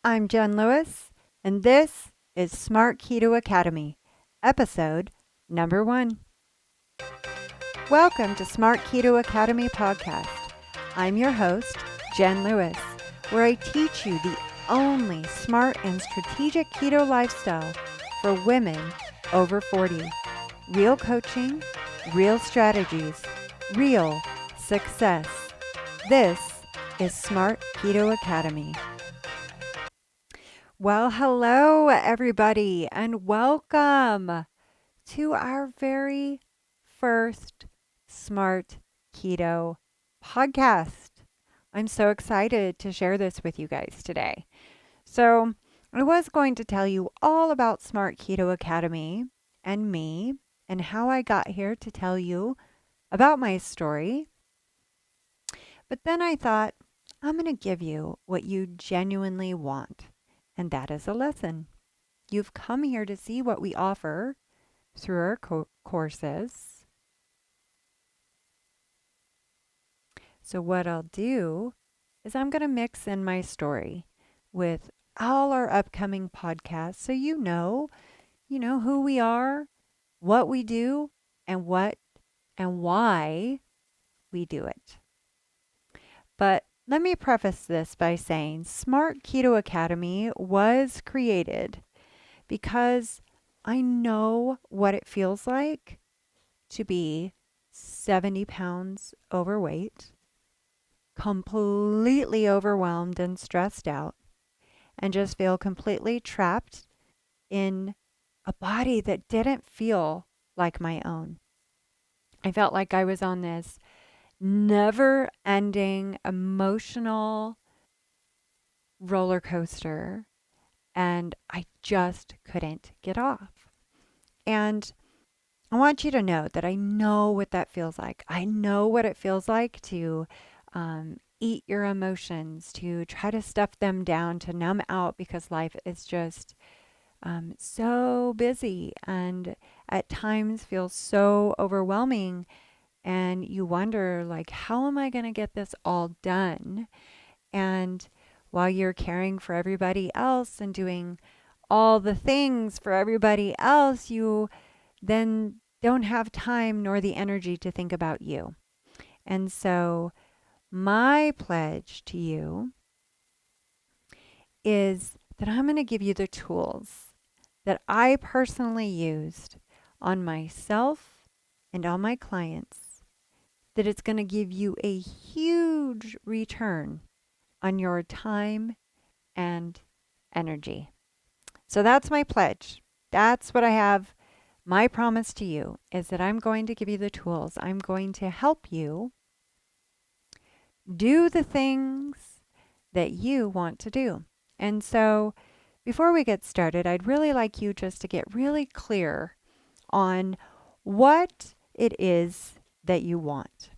I'm Jen Lewis, and this is Smart Keto Academy, episode number 1. Welcome to Smart Keto Academy podcast. I'm your host, Jen Lewis, where I teach you the only smart and strategic keto lifestyle for women over 40. Real coaching, real strategies, real success. This is Smart Keto Academy. Well, hello, everybody, and welcome to our very first Smart Keto podcast. I'm so excited to share this with you guys today. So, I was going to tell you all about Smart Keto Academy and me and how I got here to tell you about my story. But then I thought, I'm going to give you what you genuinely want, and that is a lesson. You've come here to see what we offer through our courses. So what I'll do is I'm going to mix in my story with all our upcoming podcasts so you know who we are, what we do, and what and why we do it. But let me preface this by saying Smart Keto Academy was created because I know what it feels like to be 70 pounds overweight, completely overwhelmed and stressed out, and just feel completely trapped in a body that didn't feel like my own. I felt like I was on this never ending emotional roller coaster, and I just couldn't get off. And I want you to know that I know what that feels like. I know what it feels like to eat your emotions, to try to stuff them down, to numb out because life is just so busy and at times feels so overwhelming. And you wonder, like, how am I going to get this all done? And while you're caring for everybody else and doing all the things for everybody else, you then don't have time nor the energy to think about you. And so my pledge to you is that I'm going to give you the tools that I personally used on myself and on my clients, that it's going to give you a huge return on your time and energy. So that's my pledge. That's what I have. My promise to you is that I'm going to give you the tools. I'm going to help you do the things that you want to do. And so before we get started, I'd really like you just to get really clear on what it is that you want.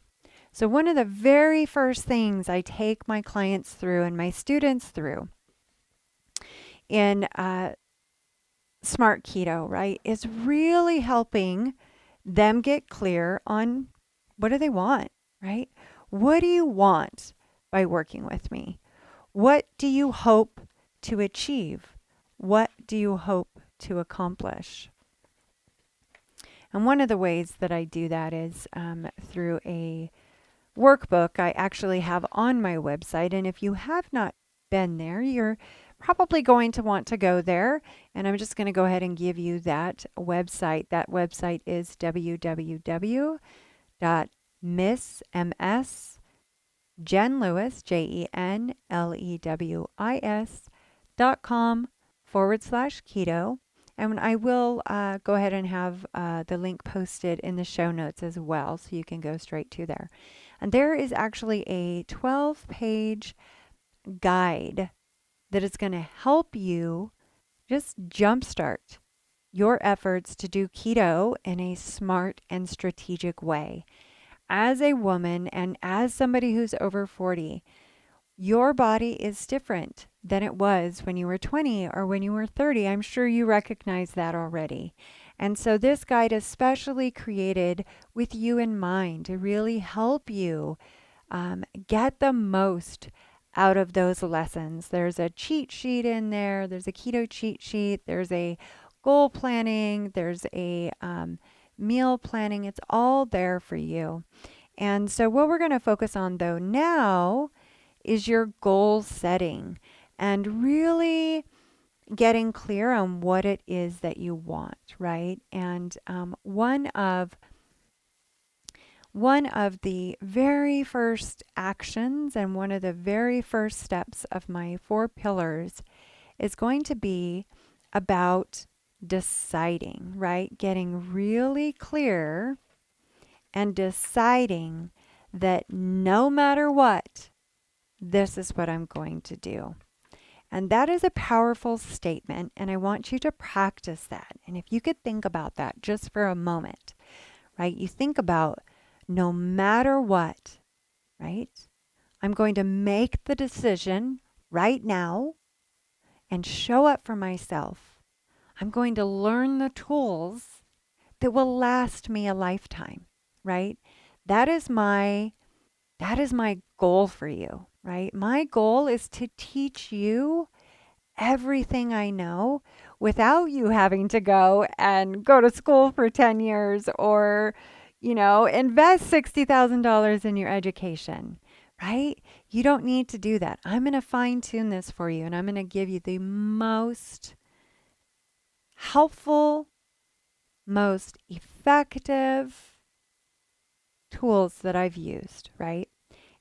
So one of the very first things I take my clients through and my students through in Smart Keto, right, is really helping them get clear on what do they want, right? What do you want by working with me? What do you hope to achieve? What do you hope to accomplish? And one of the ways that I do that is through a workbook I actually have on my website. And if you have not been there, you're probably going to want to go there. And I'm just going to go ahead and give you that website. That website is www.missjenlewis.com/keto. And I will go ahead and have the link posted in the show notes as well, so you can go straight to there. And there is actually a 12-page guide that is going to help you just jumpstart your efforts to do keto in a smart and strategic way. As a woman and as somebody who's over 40, your body is different than it was when you were 20 or when you were 30. I'm sure you recognize that already. And so this guide is specially created with you in mind to really help you get the most out of those lessons. There's a cheat sheet in there. There's a keto cheat sheet. There's a goal planning. There's a meal planning. It's all there for you. And so what we're going to focus on though now is your goal setting and really getting clear on what it is that you want, right? And one of the very first actions and one of the very first steps of my 4 pillars is going to be about deciding, right? Getting really clear and deciding that no matter what, this is what I'm going to do. And that is a powerful statement, and I want you to practice that. And if you could think about that just for a moment, right? You think about no matter what, right? I'm going to make the decision right now and show up for myself. I'm going to learn the tools that will last me a lifetime, right? That is my goal for you, right? My goal is to teach you everything I know without you having to go to school for 10 years or, invest $60,000 in your education, right? You don't need to do that. I'm going to fine tune this for you and I'm going to give you the most helpful, most effective tools that I've used, right?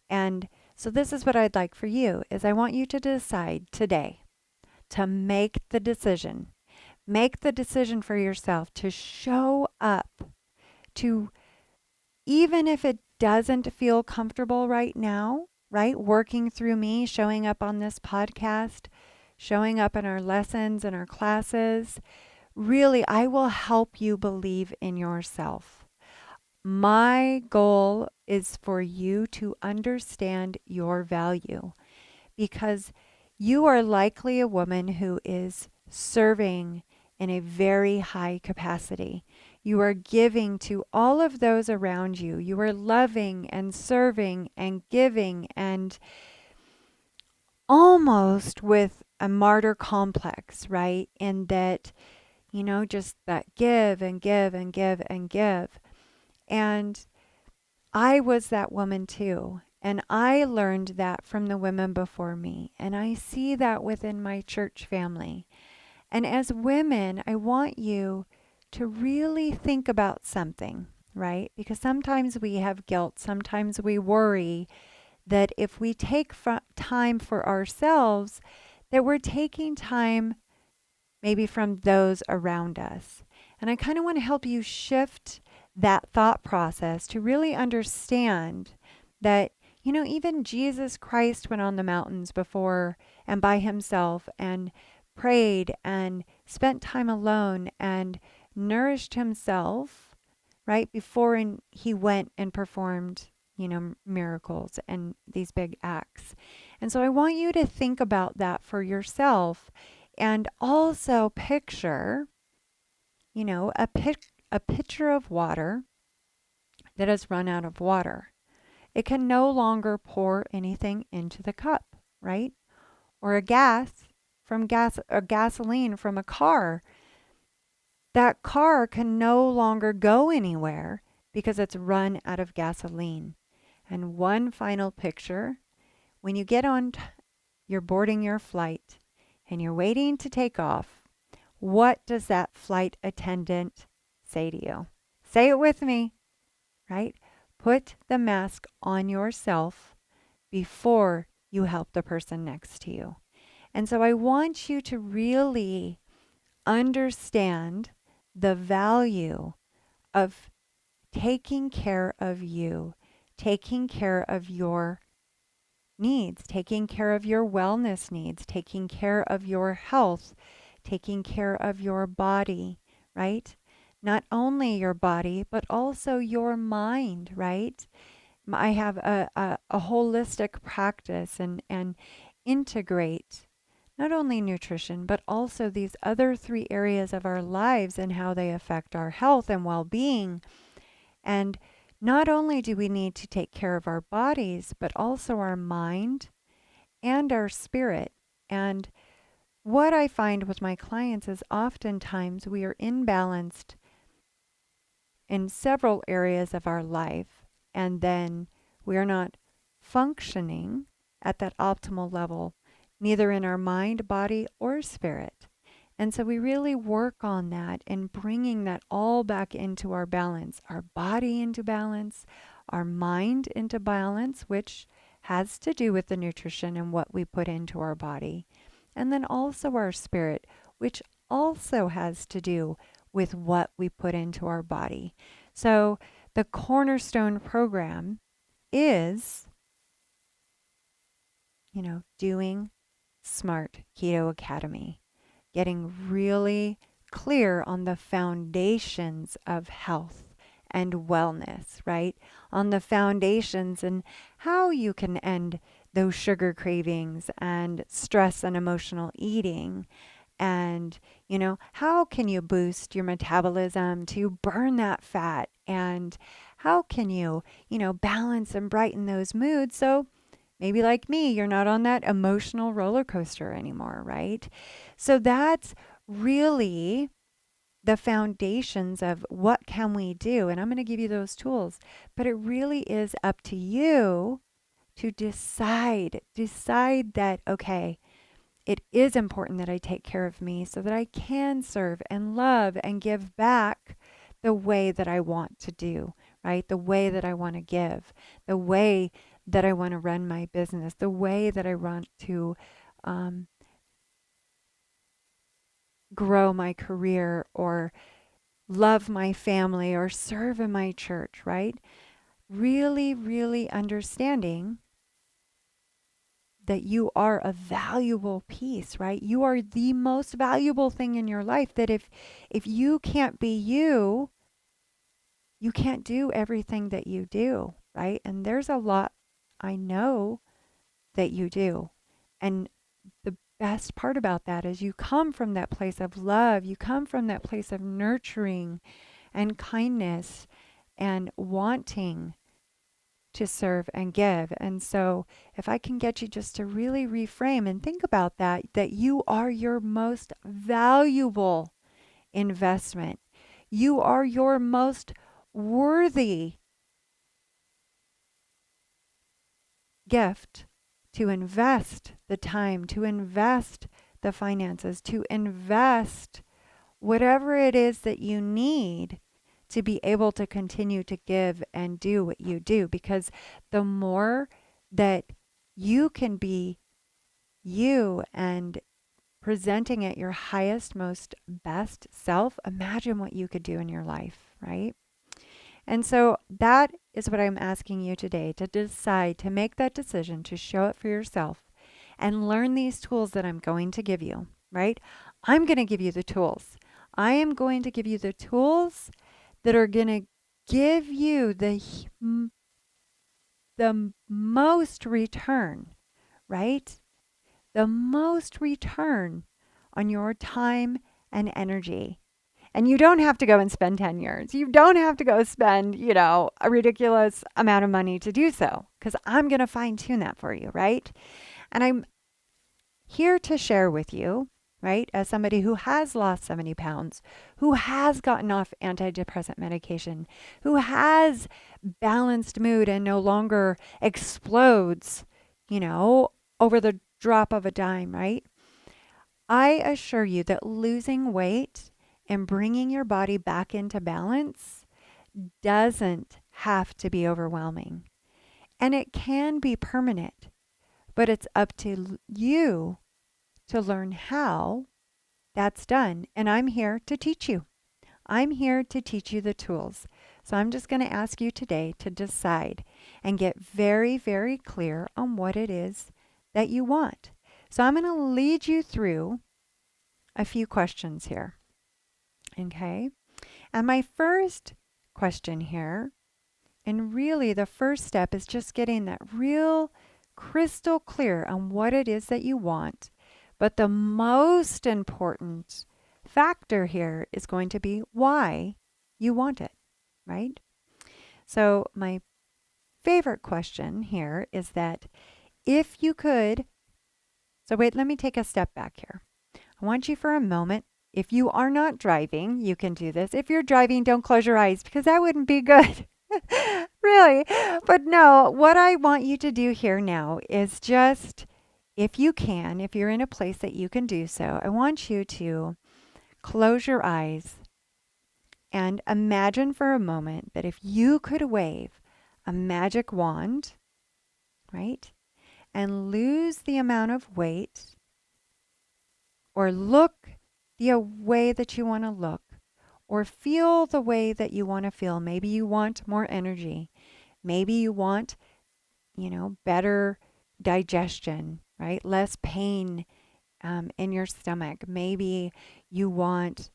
And so this is what I'd like for you is I want you to decide today to make the decision. Make the decision for yourself to show up, to even if it doesn't feel comfortable right now, right? Working through me, showing up on this podcast, showing up in our lessons and our classes. Really, I will help you believe in yourself. My goal is for you to understand your value because you are likely a woman who is serving in a very high capacity. You are giving to all of those around you. You are loving and serving and giving and almost with a martyr complex, right? In that, just that give and give and give and give. And I was that woman too. And I learned that from the women before me. And I see that within my church family. And as women, I want you to really think about something, right? Because sometimes we have guilt. Sometimes we worry that if we take time for ourselves, that we're taking time maybe from those around us. And I kind of want to help you shift that thought process to really understand that, even Jesus Christ went on the mountains before and by himself and prayed and spent time alone and nourished himself, right, before he went and performed, miracles and these big acts. And so I want you to think about that for yourself and also picture, a pitcher of water that has run out of water. It can no longer pour anything into the cup, right? Or gasoline from a car. That car can no longer go anywhere because it's run out of gasoline. And one final picture, when you get on, you're boarding your flight and you're waiting to take off, what does that flight attendant say to you? Say it with me, right? Put the mask on yourself before you help the person next to you. And so I want you to really understand the value of taking care of you, taking care of your needs, taking care of your wellness needs, taking care of your health, taking care of your body, right? Not only your body, but also your mind, right? I have a holistic practice and integrate not only nutrition, but also these other 3 areas of our lives and how they affect our health and well-being. And not only do we need to take care of our bodies, but also our mind and our spirit. And what I find with my clients is oftentimes we are imbalanced in several areas of our life, and then we are not functioning at that optimal level, neither in our mind, body, or spirit. And so we really work on that and bringing that all back into our balance, our body into balance, our mind into balance, which has to do with the nutrition and what we put into our body. And then also our spirit, which also has to do with what we put into our body. So the cornerstone program is, doing Smart Keto Academy, getting really clear on the foundations of health and wellness, right? On the foundations and how you can end those sugar cravings and stress and emotional eating. And, how can you boost your metabolism to burn that fat? And how can you, balance and brighten those moods so maybe like me, you're not on that emotional roller coaster anymore, right? So that's really the foundations of what can we do. And I'm going to give you those tools, but it really is up to you to decide that, okay, it is important that I take care of me so that I can serve and love and give back the way that I want to do, right? The way that I want to give, the way that I want to run my business, the way that I want to um, grow my career or love my family or serve in my church, right? Really, really understanding that you are a valuable piece, right? You are the most valuable thing in your life, that if you can't be you, you can't do everything that you do, right? And there's a lot I know that you do. And the best part about that is you come from that place of love, you come from that place of nurturing and kindness and wanting to serve and give. And so if I can get you just to really reframe and think about that you are your most valuable investment. You are your most worthy gift to invest the time, to invest the finances, to invest whatever it is that you need to be able to continue to give and do what you do. Because the more that you can be you and presenting at your highest, most best self, imagine what you could do in your life, right? And so that is what I'm asking you today, to decide, to make that decision, to show it for yourself and learn these tools that I'm going to give you, right? I'm going to give you the tools. I am going to give you the tools that are going to give you the most return, right? The most return on your time and energy. And you don't have to go and spend 10 years. You don't have to go spend, a ridiculous amount of money to do so, because I'm going to fine tune that for you, right? And I'm here to share with you, right, as somebody who has lost 70 pounds, who has gotten off antidepressant medication, who has balanced mood and no longer explodes, over the drop of a dime, right? I assure you that losing weight and bringing your body back into balance doesn't have to be overwhelming. And it can be permanent, but it's up to you to learn how that's done. And I'm here to teach you. I'm here to teach you the tools. So I'm just going to ask you today to decide and get very, very clear on what it is that you want. So I'm going to lead you through a few questions here. Okay. And my first question here, and really the first step, is just getting that real crystal clear on what it is that you want. But the most important factor here is going to be why you want it, right? So my favorite question here is that if you could So wait, let me take a step back here. I want you for a moment. If you are not driving, you can do this. If you're driving, don't close your eyes because that wouldn't be good. Really. But no, what I want you to do here now is just, if you can, if you're in a place that you can do so, I want you to close your eyes and imagine for a moment that if you could wave a magic wand, right, and lose the amount of weight or look the way that you want to look or feel the way that you want to feel. Maybe you want more energy. Maybe you want, better digestion, right? Less pain in your stomach. Maybe you want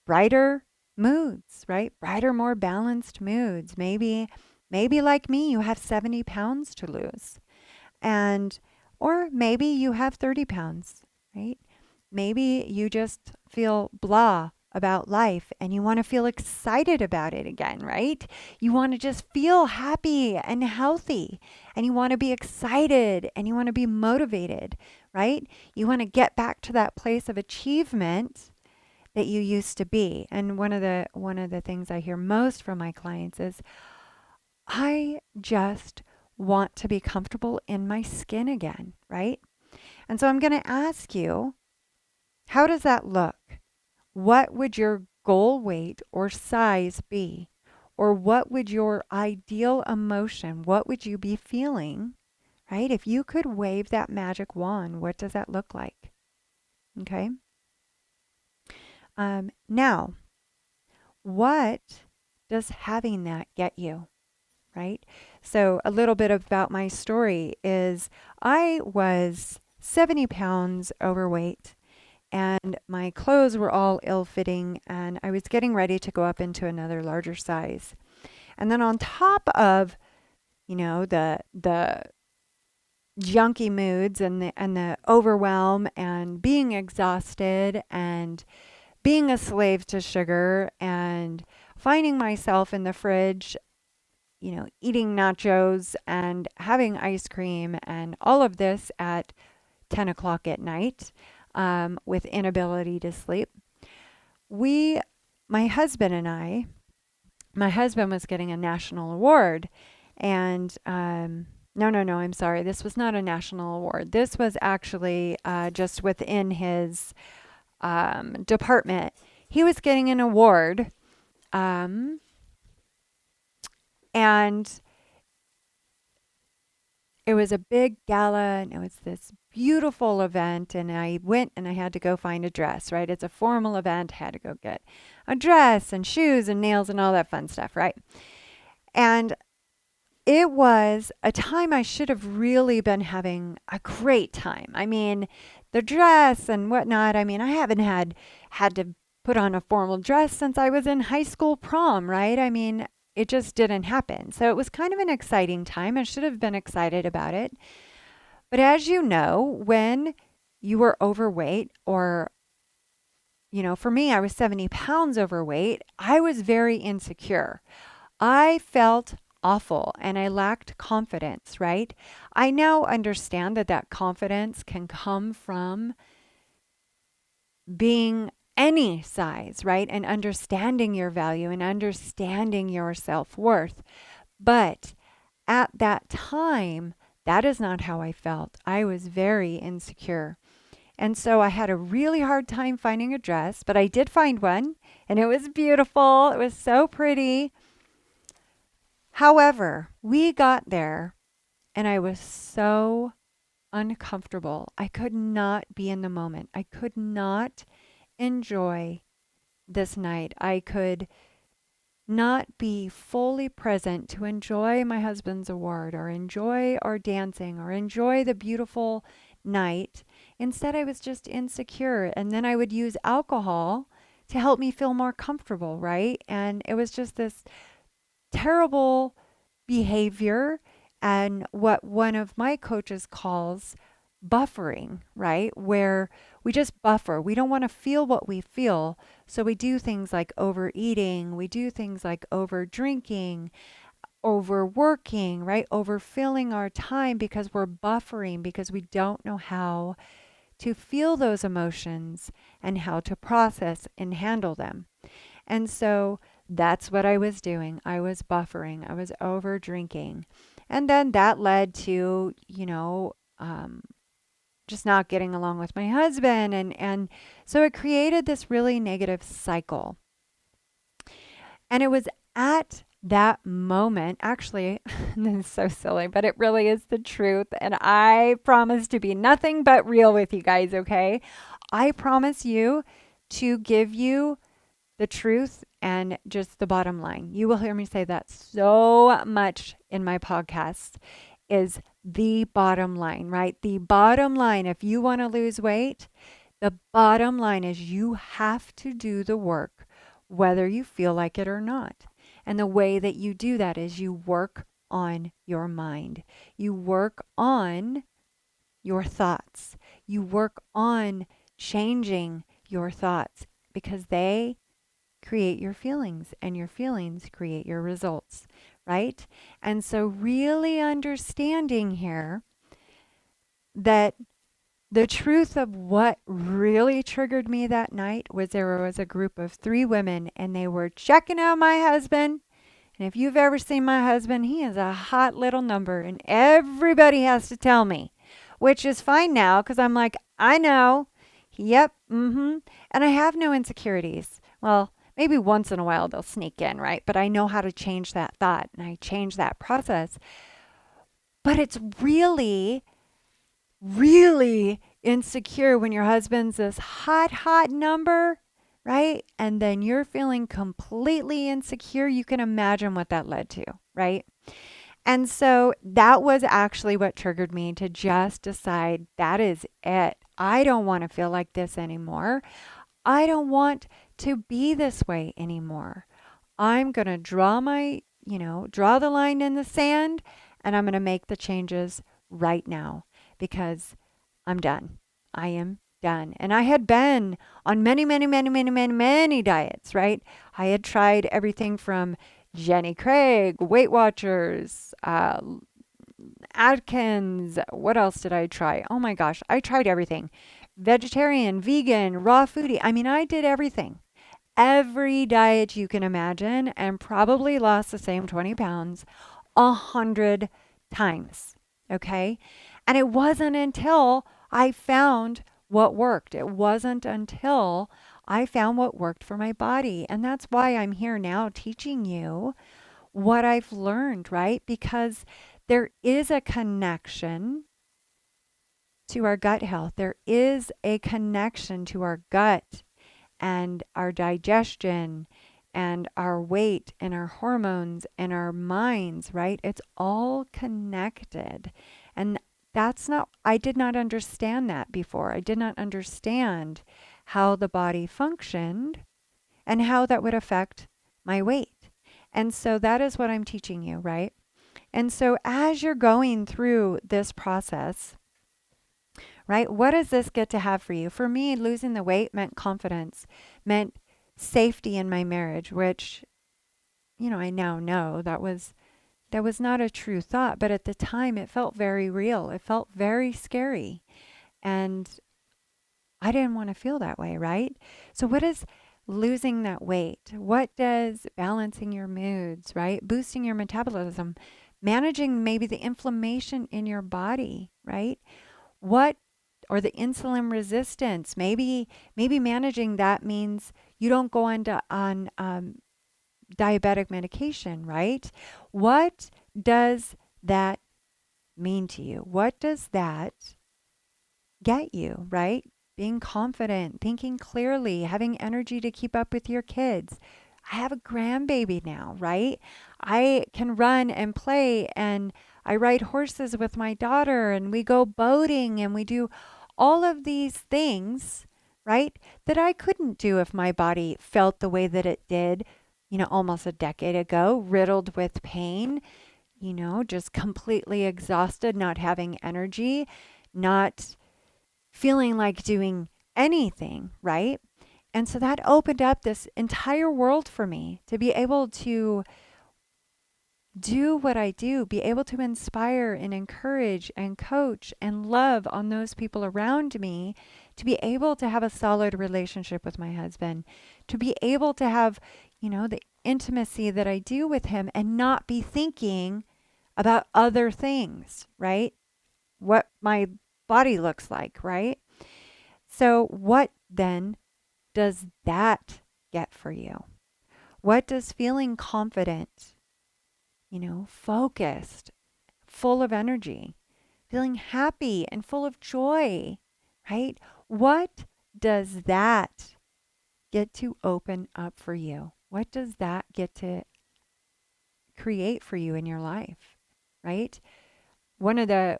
brighter moods, right? Brighter, more balanced moods. Maybe like me, you have 70 pounds to lose. And, or maybe you have 30 pounds, right? Maybe you just feel blah about life and you want to feel excited about it again, right? You want to just feel happy and healthy and you want to be excited and you want to be motivated, right? You want to get back to that place of achievement that you used to be. And one of the things I hear most from my clients is I just want to be comfortable in my skin again, right? And so I'm going to ask you, how does that look? What would your goal weight or size be? Or what would your ideal emotion, what would you be feeling, right? If you could wave that magic wand, what does that look like? Okay. Now, what does having that get you? Right? So a little bit about my story is I was 70 pounds overweight and my clothes were all ill-fitting and I was getting ready to go up into another larger size. And then on top of, the junky moods and the overwhelm and being exhausted and being a slave to sugar and finding myself in the fridge, eating nachos and having ice cream and all of this at 10 o'clock at night with inability to sleep. My husband and my husband was getting a national award and no, I'm sorry. This was not a national award. This was actually just within his department. He was getting an award and it was a big gala and it was this beautiful event and I went and I had to go find a dress, right? It's a formal event. I had to go get a dress and shoes and nails and all that fun stuff, right? And it was a time I should have really been having a great time. I mean, the dress and whatnot. I mean, I haven't had to put on a formal dress since I was in high school prom, right? I mean, it just didn't happen. So it was kind of an exciting time. I should have been excited about it. But as you know, when you were overweight or for me, I was 70 pounds overweight, I was very insecure. I felt awful and I lacked confidence, right? I now understand that confidence can come from being any size, right? And understanding your value and understanding your self-worth. But at that time, that is not how I felt. I was very insecure. And so I had a really hard time finding a dress, but I did find one and it was beautiful. It was so pretty. However, we got there and I was so uncomfortable. I could not be in the moment. I could not enjoy this night. I could not be fully present to enjoy my husband's award or enjoy our dancing or enjoy the beautiful night. Instead, I was just insecure. And then I would use alcohol to help me feel more comfortable, right? And it was just this terrible behavior and what one of my coaches calls buffering, right? Where we just buffer. We don't want to feel what we feel. So we do things like overeating. We do things like over drinking, overworking, right? Overfilling our time because we're buffering, because we don't know how to feel those emotions and how to process and handle them. And so that's what I was doing. I was buffering, I was over drinking. And then that led to, just not getting along with my husband. And so it created this really negative cycle. And it was at that moment, actually, this is so silly, but it really is the truth. And I promise to be nothing but real with you guys, okay? I promise you to give you the truth and just the bottom line. You will hear me say that so much in my podcast is the bottom line, right? The bottom line, if you want to lose weight, the bottom line is you have to do the work, whether you feel like it or not. And the way that you do that is you work on your mind. You work on your thoughts. You work on changing your thoughts because they create your feelings and your feelings create your results, right? And so really understanding here that the truth of what really triggered me that night was there was a group of 3 women and they were checking out my husband. And if you've ever seen my husband, he is a hot little number and everybody has to tell me, which is fine now because I'm like, I know. Yep. Mm-hmm. And I have no insecurities. Well, maybe once in a while they'll sneak in, right? But I know how to change that thought and I change that process. But it's really, really insecure when your husband's this hot, hot number, right? And then you're feeling completely insecure. You can imagine what that led to, right? And so that was actually what triggered me to just decide that is it. I don't want to feel like this anymore. I don't want to be this way anymore. I'm going to draw the line in the sand and I'm going to make the changes right now because I'm done. I am done. And I had been on many, many, many, many, many, many diets, right? I had tried everything from Jenny Craig, Weight Watchers, Atkins. What else did I try? Oh my gosh, I tried everything. Vegetarian, vegan, raw foodie. I mean, I did everything. Every diet you can imagine and probably lost the same 20 pounds 100 times. Okay. And it wasn't until I found what worked. It wasn't until I found what worked for my body. And that's why I'm here now teaching you what I've learned, right? Because there is a connection to our gut health. There is a connection to our gut and our digestion and our weight and our hormones and our minds, right? It's all connected. And I did not understand that before. I did not understand how the body functioned and how that would affect my weight. And so that is what I'm teaching you, right? And so as you're going through this process, right, what does this get to have for you? For me, losing the weight meant confidence, meant safety in my marriage, which, I now know that was not a true thought, but at the time it felt very real. It felt very scary. And I didn't want to feel that way, right? So what is losing that weight? What does balancing your moods, right? Boosting your metabolism, managing maybe the inflammation in your body, right? Or the insulin resistance. Maybe managing that means you don't go on diabetic medication, right? What does that mean to you? What does that get you, right? Being confident, thinking clearly, having energy to keep up with your kids. I have a grandbaby now, right? I can run and play and I ride horses with my daughter and we go boating and we do all of these things, right? That I couldn't do if my body felt the way that it did, almost a decade ago, riddled with pain, just completely exhausted, not having energy, not feeling like doing anything, right? And so that opened up this entire world for me to be able to do what I do, be able to inspire and encourage and coach and love on those people around me, to be able to have a solid relationship with my husband, to be able to have, the intimacy that I do with him and not be thinking about other things, right? What my body looks like, right? So, what then does that get for you? What does feeling confident, focused, full of energy, feeling happy and full of joy, right? What does that get to open up for you? What does that get to create for you in your life, right? One of the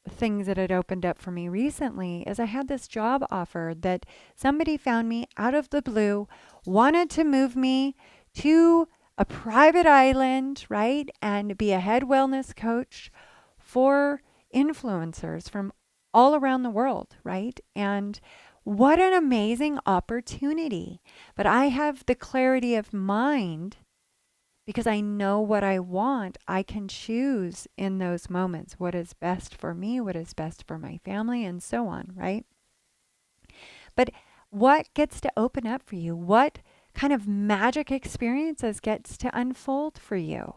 things that had opened up for me recently is I had this job offer that somebody found me out of the blue, wanted to move me to a private island, right? And be a head wellness coach for influencers from all around the world, right? And what an amazing opportunity. But I have the clarity of mind because I know what I want. I can choose in those moments what is best for me, what is best for my family, and so on, right? But what gets to open up for you? What kind of magic experiences gets to unfold for you?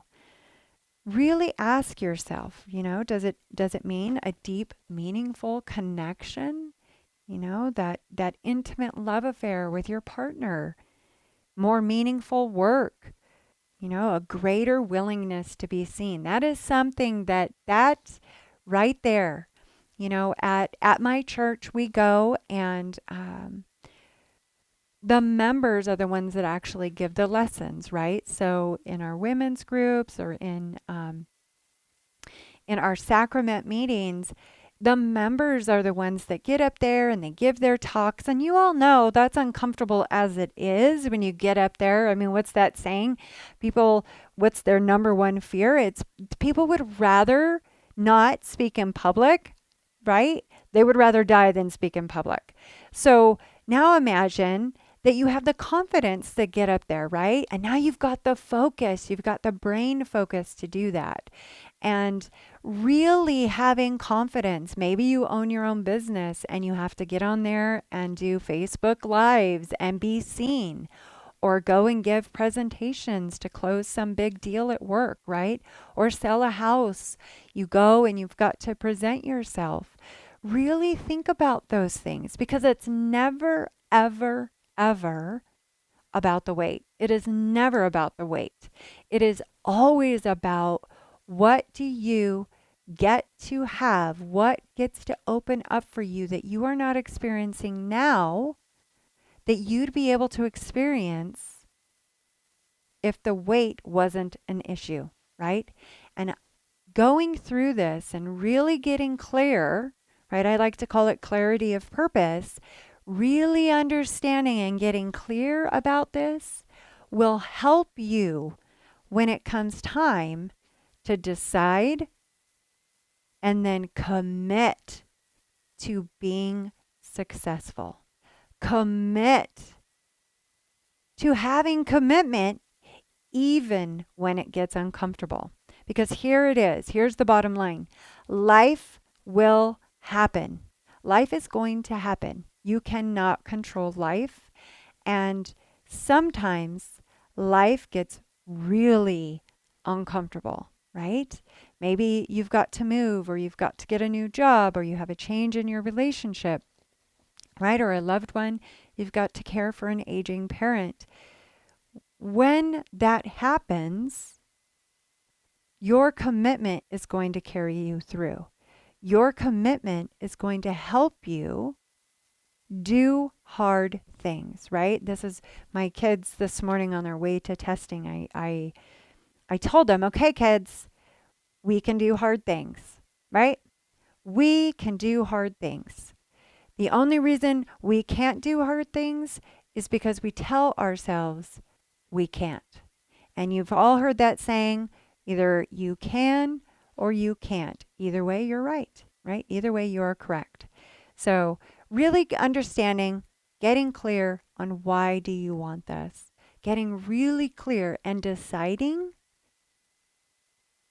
Really ask yourself, does it mean a deep, meaningful connection? That intimate love affair with your partner, more meaningful work, a greater willingness to be seen. That is something that's right there. At my church, we go and the members are the ones that actually give the lessons, right? So in our women's groups or in our sacrament meetings, the members are the ones that get up there and they give their talks. And you all know that's uncomfortable as it is when you get up there. I mean, what's that saying? People, what's their number one fear? It's people would rather not speak in public, right? They would rather die than speak in public. So now imagine that you have the confidence to get up there, right? And now you've got the focus, you've got the brain focus to do that. And really having confidence. Maybe you own your own business and you have to get on there and do Facebook Lives and be seen, or go and give presentations to close some big deal at work, right? Or sell a house. You go and you've got to present yourself. Really think about those things because it's never, ever, ever about the weight. It is never about the weight. It is always about what do you get to have? What gets to open up for you that you are not experiencing now that you'd be able to experience if the weight wasn't an issue, right? And going through this and really getting clear, right? I like to call it clarity of purpose. Really understanding and getting clear about this will help you when it comes time to decide and then commit to being successful. Commit to having commitment even when it gets uncomfortable. Because here it is. Here's the bottom line. Life will happen. Life is going to happen. You cannot control life. And sometimes life gets really uncomfortable, right? Maybe you've got to move, or you've got to get a new job, or you have a change in your relationship, right? Or a loved one, you've got to care for an aging parent. When that happens, your commitment is going to carry you through. Your commitment is going to help you do hard things, right? This is my kids this morning on their way to testing. I told them, okay, kids, we can do hard things, right? We can do hard things. The only reason we can't do hard things is because we tell ourselves we can't. And you've all heard that saying, either you can or you can't. Either way, you're right? Either way, you're correct. So really understanding, getting clear on why do you want this, getting really clear and deciding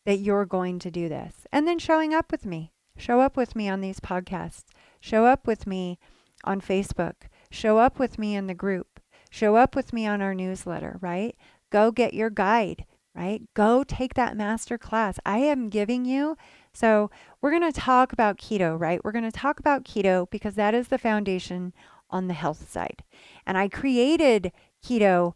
that you're going to do this. And then showing up with me. Show up with me on these podcasts. Show up with me on Facebook. Show up with me in the group. Show up with me on our newsletter, right? Go get your guide, right? Go take that master class. I am giving you. So we're going to talk about keto, right? We're going to talk about keto because that is the foundation on the health side. And I created keto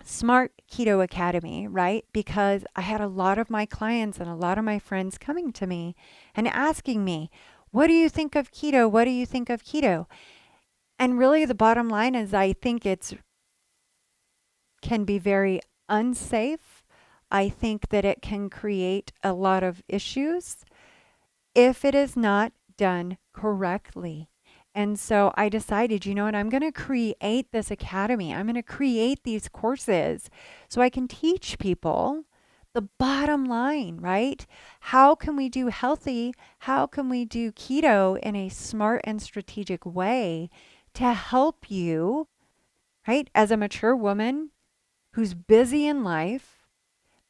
Smart Keto Academy, right? Because I had a lot of my clients and a lot of my friends coming to me and asking me, what do you think of keto? What do you think of keto? And really the bottom line is I think it's can be very unsafe. I think that it can create a lot of issues if it is not done correctly. And so I decided, you know what, I'm going to create this academy. I'm going to create these courses so I can teach people the bottom line, right? How can we do healthy? How can we do keto in a smart and strategic way to help you, right? As a mature woman who's busy in life,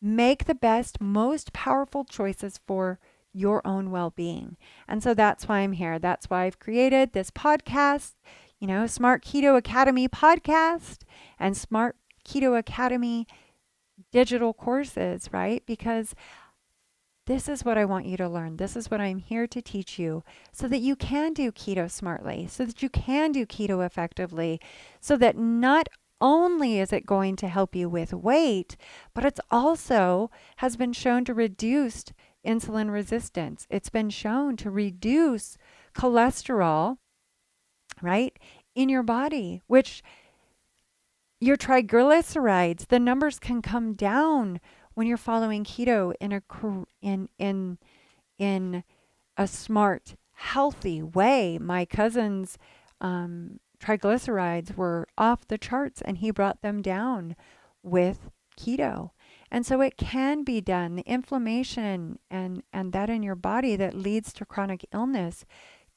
make the best, most powerful choices for your own well being. And so that's why I'm here. That's why I've created this podcast, Smart Keto Academy podcast and Smart Keto Academy digital courses, right? Because this is what I want you to learn. This is what I'm here to teach you so that you can do keto smartly, so that you can do keto effectively, so that not only is it going to help you with weight, but it's also has been shown to reduce insulin resistance. It's been shown to reduce cholesterol, right, in your body, which your triglycerides, the numbers can come down when you're following keto in a smart, healthy way. My cousin's triglycerides were off the charts and he brought them down with keto. And so it can be done. The inflammation and that in your body that leads to chronic illness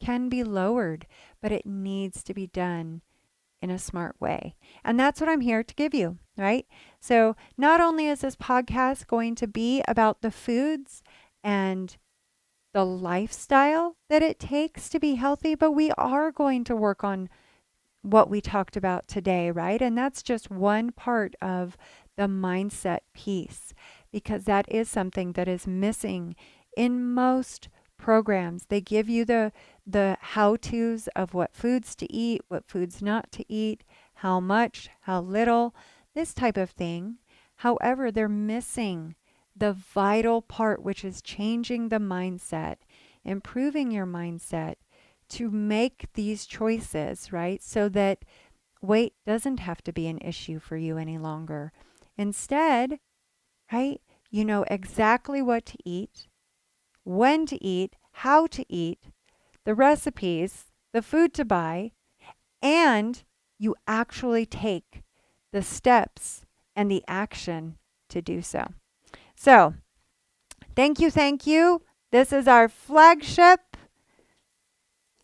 can be lowered, but it needs to be done in a smart way. And that's what I'm here to give you, right? So not only is this podcast going to be about the foods and the lifestyle that it takes to be healthy, but we are going to work on what we talked about today, right? And that's just one part of the mindset piece, because that is something that is missing in most programs. They give you the how-tos of what foods to eat, what foods not to eat, how much, how little, this type of thing. However, they're missing the vital part, which is changing the mindset, improving your mindset to make these choices, right? So that weight doesn't have to be an issue for you any longer. Instead, right, you know exactly what to eat, when to eat, how to eat, the recipes, the food to buy, and you actually take the steps and the action to do so. So, thank you, thank you. This is our flagship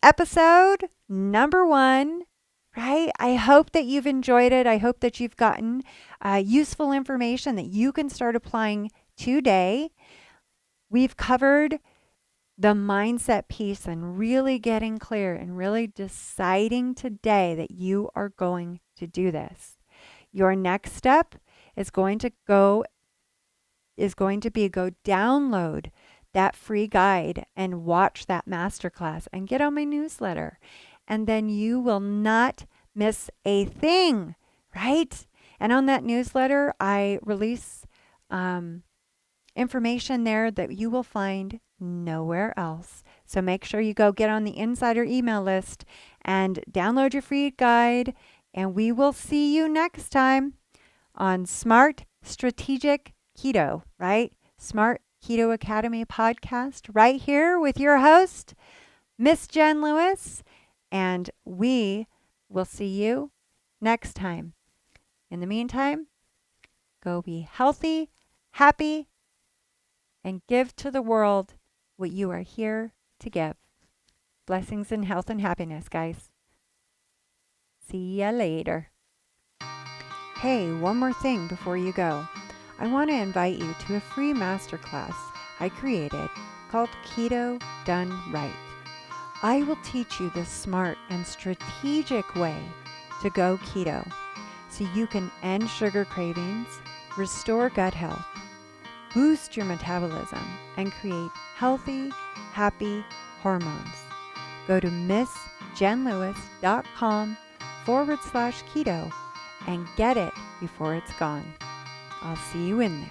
episode number 1, right? I hope that you've enjoyed it. I hope that you've gotten useful information that you can start applying today. We've covered the mindset piece and really getting clear and really deciding today that you are going to do this. Your next step is going to be go download that free guide and watch that masterclass and get on my newsletter. And then you will not miss a thing, right? And on that newsletter, I release information there that you will find nowhere else. So make sure you go get on the insider email list and download your free guide. And we will see you next time on Smart Strategic Keto, right? Smart Keto Academy podcast right here with your host, Miss Jen Lewis. And we will see you next time. In the meantime, go be healthy, happy, and give to the world what you are here to give. Blessings and health and happiness, guys. See ya later. Hey, one more thing before you go. I want to invite you to a free masterclass I created called Keto Done Right. I will teach you the smart and strategic way to go keto so you can end sugar cravings, restore gut health, boost your metabolism, and create healthy, happy hormones. Go to missjenlewis.com/keto and get it before it's gone. I'll see you in there.